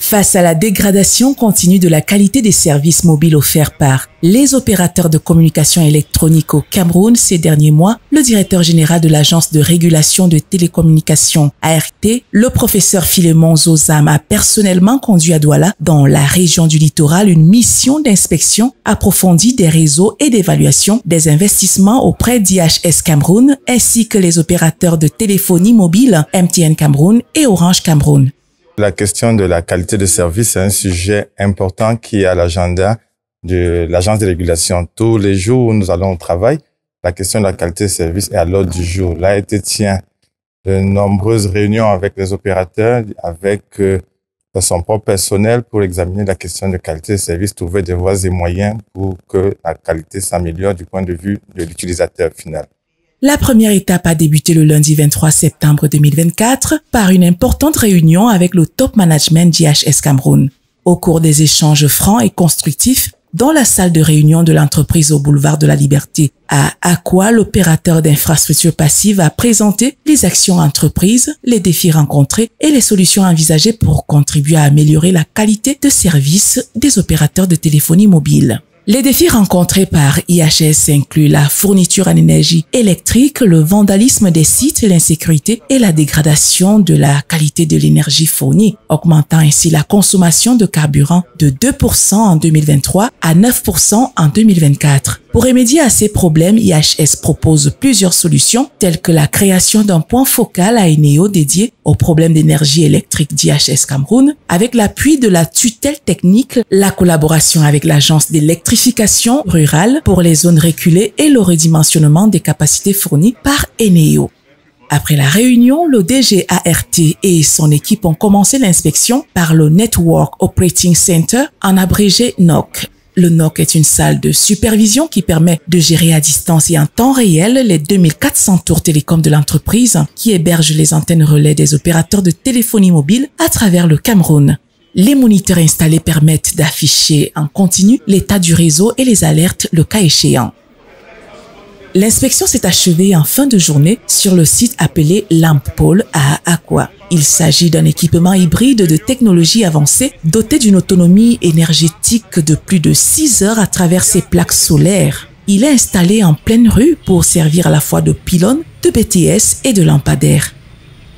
Face à la dégradation continue de la qualité des services mobiles offerts par les opérateurs de communication électronique au Cameroun ces derniers mois, le directeur général de l'Agence de régulation de télécommunications ART, le professeur Philémon Zozam, a personnellement conduit à Douala, dans la région du littoral, une mission d'inspection approfondie des réseaux et d'évaluation des investissements auprès d'IHS Cameroun ainsi que les opérateurs de téléphonie mobile MTN Cameroun et Orange Cameroun. La question de la qualité de service est un sujet important qui est à l'agenda de l'agence de régulation. Tous les jours où nous allons au travail, la question de la qualité de service est à l'ordre du jour. L'ART tient de nombreuses réunions avec les opérateurs, avec son propre personnel pour examiner la question de qualité de service, trouver des voies et moyens pour que la qualité s'améliore du point de vue de l'utilisateur final. La première étape a débuté le lundi 23 septembre 2024 par une importante réunion avec le top management d'IHS Cameroun. Au cours des échanges francs et constructifs, dans la salle de réunion de l'entreprise au boulevard de la Liberté à Aqua, l'opérateur d'infrastructures passives a présenté les actions entreprises, les défis rencontrés et les solutions envisagées pour contribuer à améliorer la qualité de service des opérateurs de téléphonie mobile. Les défis rencontrés par IHS incluent la fourniture en énergie électrique, le vandalisme des sites, l'insécurité et la dégradation de la qualité de l'énergie fournie, augmentant ainsi la consommation de carburant de 2% en 2023 à 9% en 2024. Pour remédier à ces problèmes, IHS propose plusieurs solutions telles que la création d'un point focal à Eneo dédié aux problèmes d'énergie électrique d'IHS Cameroun, avec l'appui de la tutelle technique, la collaboration avec l'agence d'électrification rurale pour les zones reculées et le redimensionnement des capacités fournies par Eneo. Après la réunion, le DG ART et son équipe ont commencé l'inspection par le Network Operating Center, en abrégé NOC. Le NOC est une salle de supervision qui permet de gérer à distance et en temps réel les 2400 tours télécom de l'entreprise qui hébergent les antennes relais des opérateurs de téléphonie mobile à travers le Cameroun. Les moniteurs installés permettent d'afficher en continu l'état du réseau et les alertes le cas échéant. L'inspection s'est achevée en fin de journée sur le site appelé LampPole à Aqua. Il s'agit d'un équipement hybride de technologie avancée doté d'une autonomie énergétique de plus de 6 heures à travers ses plaques solaires. Il est installé en pleine rue pour servir à la fois de pylône, de BTS et de lampadaire.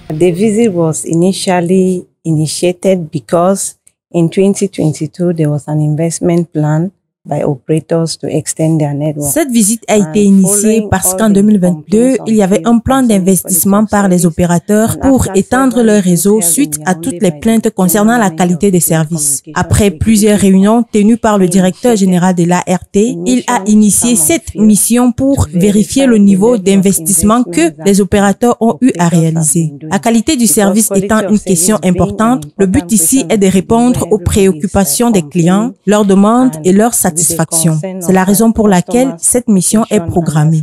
The visit was initially initiated because in 2022 there was an investment plan by operators to extend their network. Cette visite a été initiée parce qu'en 2022, il y avait un plan d'investissement par les opérateurs pour étendre leur réseau suite à toutes les plaintes concernant la qualité des services. Après plusieurs réunions tenues par le directeur général de l'ART, il a initié cette mission pour vérifier le niveau d'investissement que les opérateurs ont eu à réaliser. La qualité du service étant une question importante, le but ici est de répondre aux préoccupations des clients, leurs demandes et leurs satisfactions. C'est la raison pour laquelle cette mission est programmée.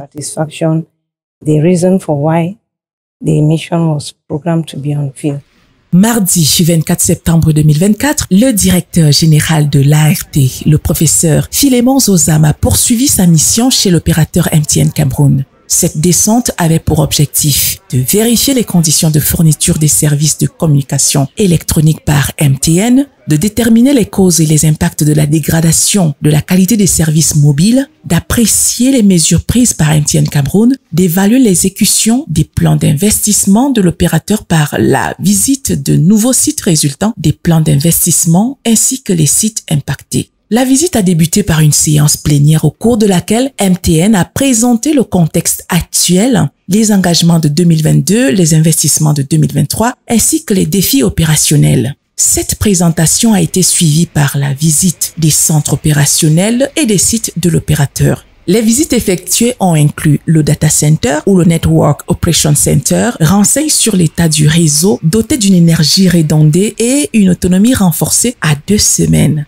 Mardi 24 septembre 2024, le directeur général de l'ART, le professeur Philémon Zozam, a poursuivi sa mission chez l'opérateur MTN Cameroun. Cette descente avait pour objectif de vérifier les conditions de fourniture des services de communication électronique par MTN, de déterminer les causes et les impacts de la dégradation de la qualité des services mobiles, d'apprécier les mesures prises par MTN Cameroun, d'évaluer l'exécution des plans d'investissement de l'opérateur par la visite de nouveaux sites résultant des plans d'investissement ainsi que les sites impactés. La visite a débuté par une séance plénière au cours de laquelle MTN a présenté le contexte actuel, les engagements de 2022, les investissements de 2023, ainsi que les défis opérationnels. Cette présentation a été suivie par la visite des centres opérationnels et des sites de l'opérateur. Les visites effectuées ont inclus le Data Center ou le Network Operation Center, renseigne sur l'état du réseau doté d'une énergie redondée et une autonomie renforcée à 2 semaines.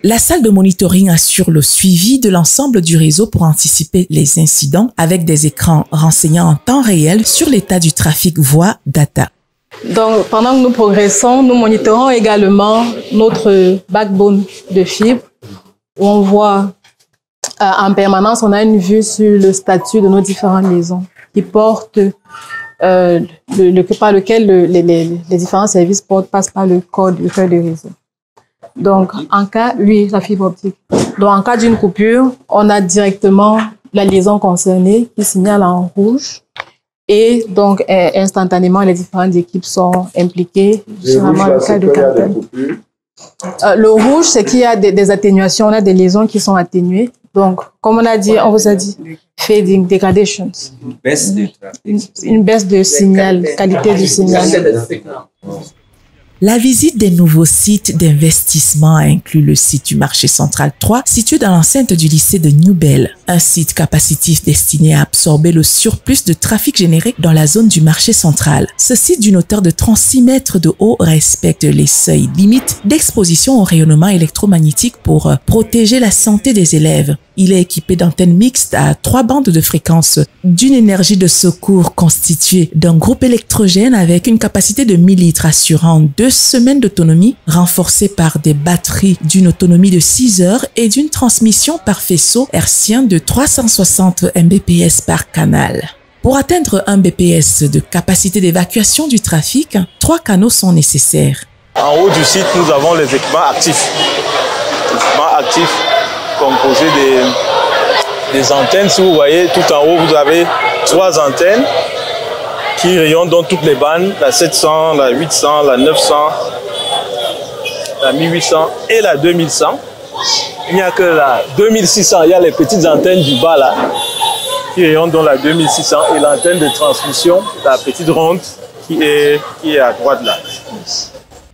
La salle de monitoring assure le suivi de l'ensemble du réseau pour anticiper les incidents avec des écrans renseignant en temps réel sur l'état du trafic voix data. Donc, pendant que nous progressons, nous monitorons également notre backbone de fibre où on voit en permanence, on a une vue sur le statut de nos différentes maisons qui portent par lequel les différents services passent par le cœur de réseau. Donc, en cas, oui, la fibre optique. Donc, en cas d'une coupure, on a directement la liaison concernée qui signale en rouge. Et donc, instantanément, les différentes équipes sont impliquées. Généralement, le cas de Cantel. Le rouge, c'est qu'il y a des atténuations, on a des liaisons qui sont atténuées. Donc, comme on vous a dit, fading, degradations. Une baisse de signal, qualité du signal. La visite des nouveaux sites d'investissement inclut le site du marché central 3, situé dans l'enceinte du lycée de Newbell, un site capacitif destiné à absorber le surplus de trafic généré dans la zone du marché central. Ce site d'une hauteur de 36 mètres de haut respecte les seuils limites d'exposition au rayonnement électromagnétique pour protéger la santé des élèves. Il est équipé d'antennes mixtes à 3 bandes de fréquence, d'une énergie de secours constituée d'un groupe électrogène avec une capacité de 1000 litres assurant 2 semaines d'autonomie, renforcée par des batteries d'une autonomie de 6 heures et d'une transmission par faisceau hertzien de 360 Mbps par canal. Pour atteindre 1 Bps de capacité d'évacuation du trafic, 3 canaux sont nécessaires. En haut du site, nous avons les équipements actifs. Les équipements actifs composés des antennes. Si vous voyez, tout en haut, vous avez 3 antennes qui rayonnent dans toutes les bandes, la 700, la 800, la 900, la 1800 et la 2100. Il n'y a que la 2600, il y a les petites antennes du bas là, qui rayonnent dans la 2600 et l'antenne de transmission, la petite ronde qui est à droite là.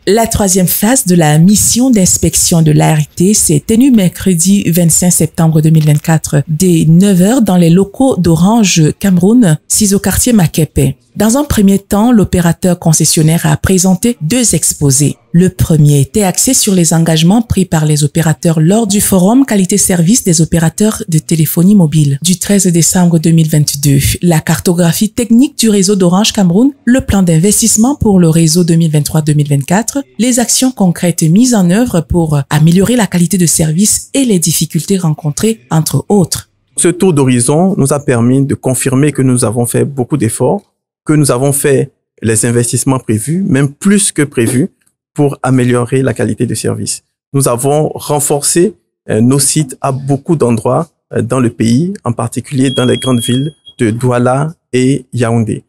La 3e phase de la mission d'inspection de l'ART s'est tenue mercredi 25 septembre 2024 dès 9h dans les locaux d'Orange Cameroun, 6 au quartier Makepe. Dans un premier temps, l'opérateur concessionnaire a présenté 2 exposés. Le premier était axé sur les engagements pris par les opérateurs lors du forum qualité-service des opérateurs de téléphonie mobile du 13 décembre 2022. La cartographie technique du réseau d'Orange Cameroun, le plan d'investissement pour le réseau 2023-2024, les actions concrètes mises en œuvre pour améliorer la qualité de service et les difficultés rencontrées, entre autres. Ce tour d'horizon nous a permis de confirmer que nous avons fait beaucoup d'efforts, que nous avons fait les investissements prévus, même plus que prévus, pour améliorer la qualité de service. Nous avons renforcé nos sites à beaucoup d'endroits dans le pays, en particulier dans les grandes villes de Douala et Yaoundé.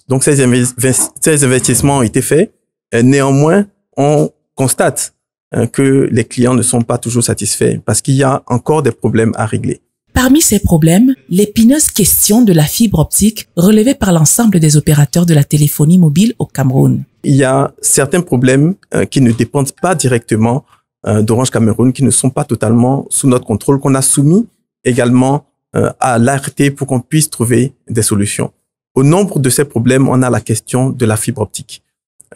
Donc ces investissements ont été faits. Néanmoins, on constate que les clients ne sont pas toujours satisfaits parce qu'il y a encore des problèmes à régler. Parmi ces problèmes, l'épineuse question de la fibre optique relevée par l'ensemble des opérateurs de la téléphonie mobile au Cameroun. Il y a certains problèmes qui ne dépendent pas directement d'Orange Cameroun, qui ne sont pas totalement sous notre contrôle, qu'on a soumis également à l'ART pour qu'on puisse trouver des solutions. Au nombre de ces problèmes, on a la question de la fibre optique.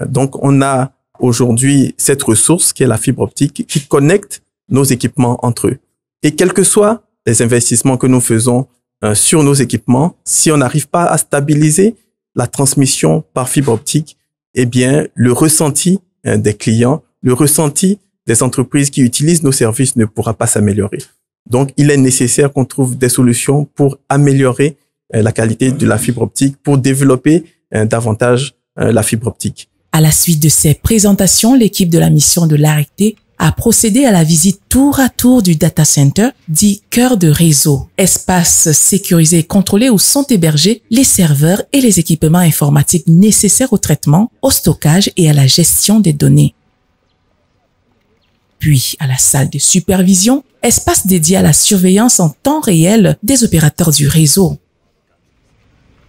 Donc, on a aujourd'hui cette ressource qui est la fibre optique qui connecte nos équipements entre eux. Et quel que soit les investissements que nous faisons sur nos équipements, si on n'arrive pas à stabiliser la transmission par fibre optique, eh bien, le ressenti des clients, le ressenti des entreprises qui utilisent nos services ne pourra pas s'améliorer. Donc, il est nécessaire qu'on trouve des solutions pour améliorer la qualité de la fibre optique, pour développer davantage la fibre optique. À la suite de ces présentations, l'équipe de la mission de l'ART a procédé à la visite tour à tour du data center, dit cœur de réseau, espace sécurisé et contrôlé où sont hébergés les serveurs et les équipements informatiques nécessaires au traitement, au stockage et à la gestion des données. Puis à la salle de supervision, espace dédié à la surveillance en temps réel des opérateurs du réseau.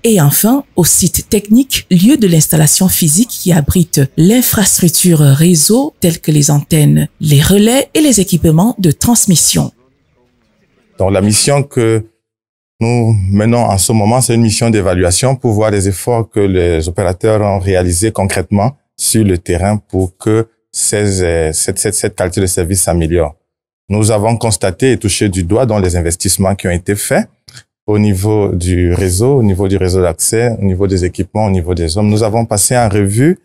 Et enfin, au site technique, lieu de l'installation physique qui abrite l'infrastructure réseau telle que les antennes, les relais et les équipements de transmission. Donc la mission que nous menons en ce moment, c'est une mission d'évaluation pour voir les efforts que les opérateurs ont réalisés concrètement sur le terrain pour que cette qualité de service s'améliore. Nous avons constaté et touché du doigt dans les investissements qui ont été faits au niveau du réseau d'accès, au niveau des équipements, au niveau des hommes. Nous avons passé en revue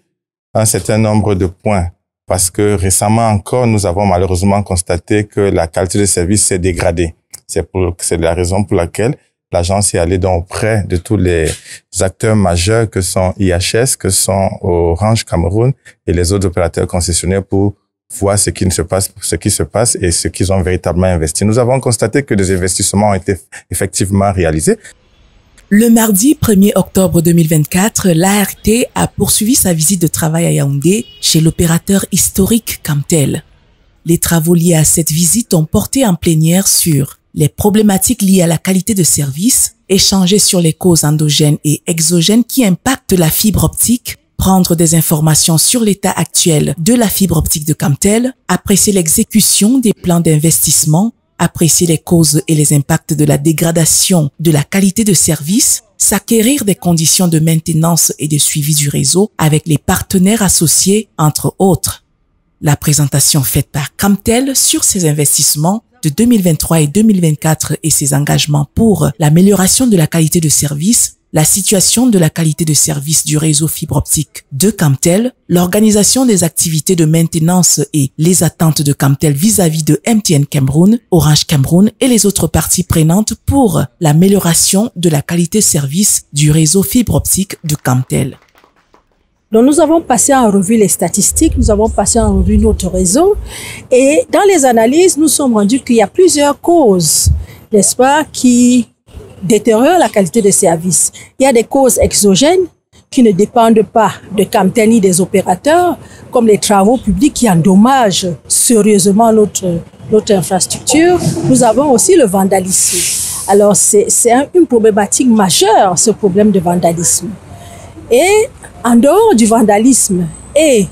un certain nombre de points parce que récemment encore, nous avons malheureusement constaté que la qualité de service s'est dégradée. C'est la raison pour laquelle l'agence est allée donc auprès de tous les acteurs majeurs que sont IHS, que sont Orange Cameroun et les autres opérateurs concessionnaires pour voir ce qui se passe et ce qu'ils ont véritablement investi. Nous avons constaté que des investissements ont été effectivement réalisés. Le mardi 1er octobre 2024, l'ART a poursuivi sa visite de travail à Yaoundé chez l'opérateur historique Camtel. Les travaux liés à cette visite ont porté en plénière sur les problématiques liées à la qualité de service, échanger sur les causes endogènes et exogènes qui impactent la fibre optique, prendre des informations sur l'état actuel de la fibre optique de Camtel, apprécier l'exécution des plans d'investissement, apprécier les causes et les impacts de la dégradation de la qualité de service, s'acquérir des conditions de maintenance et de suivi du réseau avec les partenaires associés, entre autres. La présentation faite par Camtel sur ses investissements de 2023 et 2024 et ses engagements pour l'amélioration de la qualité de service, la situation de la qualité de service du réseau fibre optique de Camtel, l'organisation des activités de maintenance et les attentes de Camtel vis-à-vis de MTN Cameroun, Orange Cameroun et les autres parties prenantes pour l'amélioration de la qualité de service du réseau fibre optique de Camtel. Donc nous avons passé en revue les statistiques, nous avons passé en revue notre réseau et dans les analyses, nous sommes rendus qu'il y a plusieurs causes, n'est-ce pas, qui détériorent la qualité des services. Il y a des causes exogènes qui ne dépendent pas de Camtel ni des opérateurs, comme les travaux publics qui endommagent sérieusement notre infrastructure. Nous avons aussi le vandalisme. Alors c'est une problématique majeure, ce problème de vandalisme. Et en dehors du vandalisme et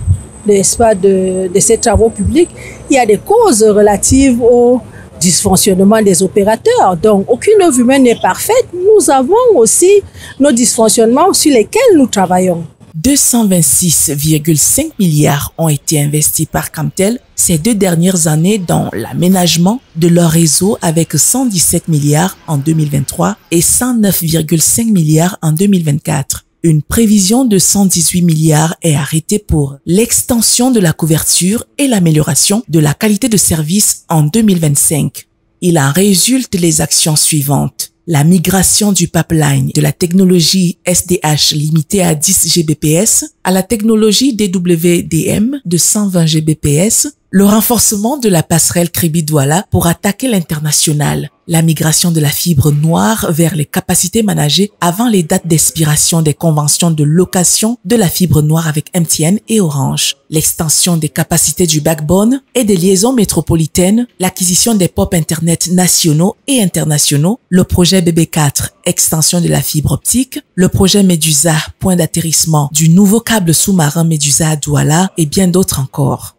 n'est-ce pas, de ces travaux publics, il y a des causes relatives au dysfonctionnement des opérateurs. Donc, aucune œuvre humaine n'est parfaite. Nous avons aussi nos dysfonctionnements sur lesquels nous travaillons. 226,5 milliards ont été investis par Camtel ces 2 dernières années dans l'aménagement de leur réseau avec 117 milliards en 2023 et 109,5 milliards en 2024. Une prévision de 118 milliards est arrêtée pour l'extension de la couverture et l'amélioration de la qualité de service en 2025. Il en résulte les actions suivantes. La migration du pipeline de la technologie SDH limitée à 10 Gbps à la technologie DWDM de 120 Gbps, le renforcement de la passerelle Kribi-Douala pour attaquer l'international, la migration de la fibre noire vers les capacités managées avant les dates d'expiration des conventions de location de la fibre noire avec MTN et Orange, l'extension des capacités du backbone et des liaisons métropolitaines, l'acquisition des POP Internet nationaux et internationaux, le projet BB4, extension de la fibre optique, le projet Medusa, point d'atterrissement du nouveau câble sous-marin Medusa à Douala et bien d'autres encore.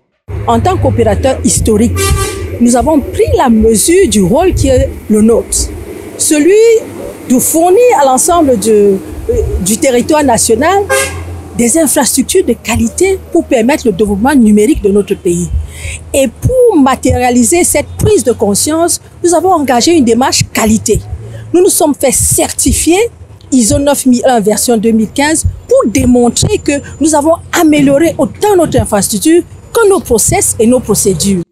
En tant qu'opérateur historique, nous avons pris la mesure du rôle qui est le nôtre, celui de fournir à l'ensemble du territoire national des infrastructures de qualité pour permettre le développement numérique de notre pays. Et pour matérialiser cette prise de conscience, nous avons engagé une démarche qualité. Nous nous sommes fait certifier ISO 9001 version 2015 pour démontrer que nous avons amélioré autant notre infrastructure que nos process et nos procédures.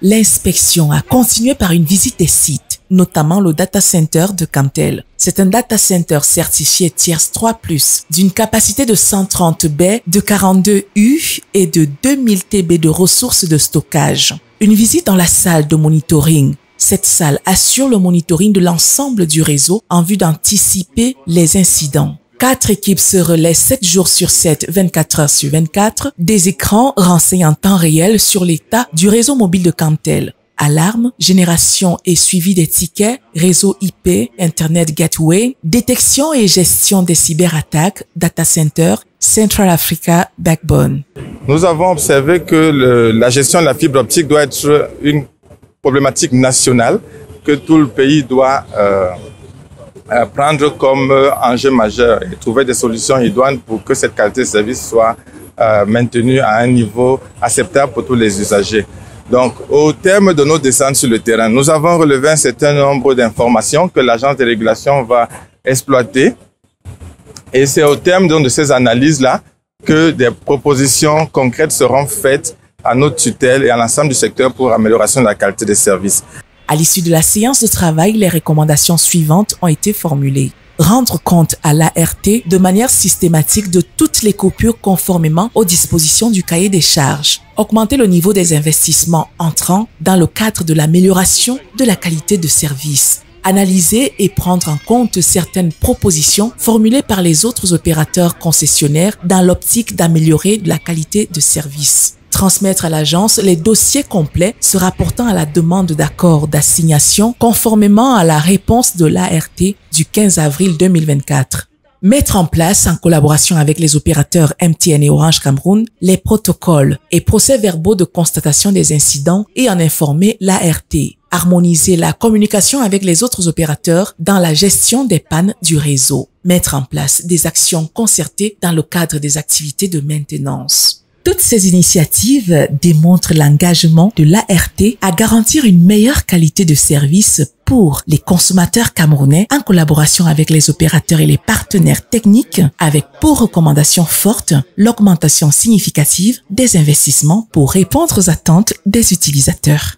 L'inspection a continué par une visite des sites, notamment le data center de Camtel. C'est un data center certifié Tiers 3+, d'une capacité de 130 baies, de 42 U et de 2000 TB de ressources de stockage. Une visite dans la salle de monitoring. Cette salle assure le monitoring de l'ensemble du réseau en vue d'anticiper les incidents. 4 équipes se relaient 7 jours sur 7, 24 heures sur 24. Des écrans renseignent en temps réel sur l'état du réseau mobile de Camtel. Alarme, génération et suivi des tickets, réseau IP, Internet Gateway, détection et gestion des cyberattaques, data center, Central Africa Backbone. Nous avons observé que la gestion de la fibre optique doit être une problématique nationale que tout le pays doit prendre comme enjeu majeur et trouver des solutions idoines pour que cette qualité de service soit maintenue à un niveau acceptable pour tous les usagers. Donc, au terme de nos descentes sur le terrain, nous avons relevé un certain nombre d'informations que l'agence de régulation va exploiter. Et c'est au terme de ces analyses-là que des propositions concrètes seront faites à notre tutelle et à l'ensemble du secteur pour amélioration de la qualité des services. À l'issue de la séance de travail, les recommandations suivantes ont été formulées. Rendre compte à l'ART de manière systématique de toutes les coupures conformément aux dispositions du cahier des charges. Augmenter le niveau des investissements entrants dans le cadre de l'amélioration de la qualité de service. Analyser et prendre en compte certaines propositions formulées par les autres opérateurs concessionnaires dans l'optique d'améliorer la qualité de service. Transmettre à l'agence les dossiers complets se rapportant à la demande d'accord d'assignation conformément à la réponse de l'ART du 15 avril 2024. Mettre en place, en collaboration avec les opérateurs MTN et Orange Cameroun, les protocoles et procès-verbaux de constatation des incidents et en informer l'ART. Harmoniser la communication avec les autres opérateurs dans la gestion des pannes du réseau. Mettre en place des actions concertées dans le cadre des activités de maintenance. Toutes ces initiatives démontrent l'engagement de l'ART à garantir une meilleure qualité de service pour les consommateurs camerounais en collaboration avec les opérateurs et les partenaires techniques avec pour recommandation forte l'augmentation significative des investissements pour répondre aux attentes des utilisateurs.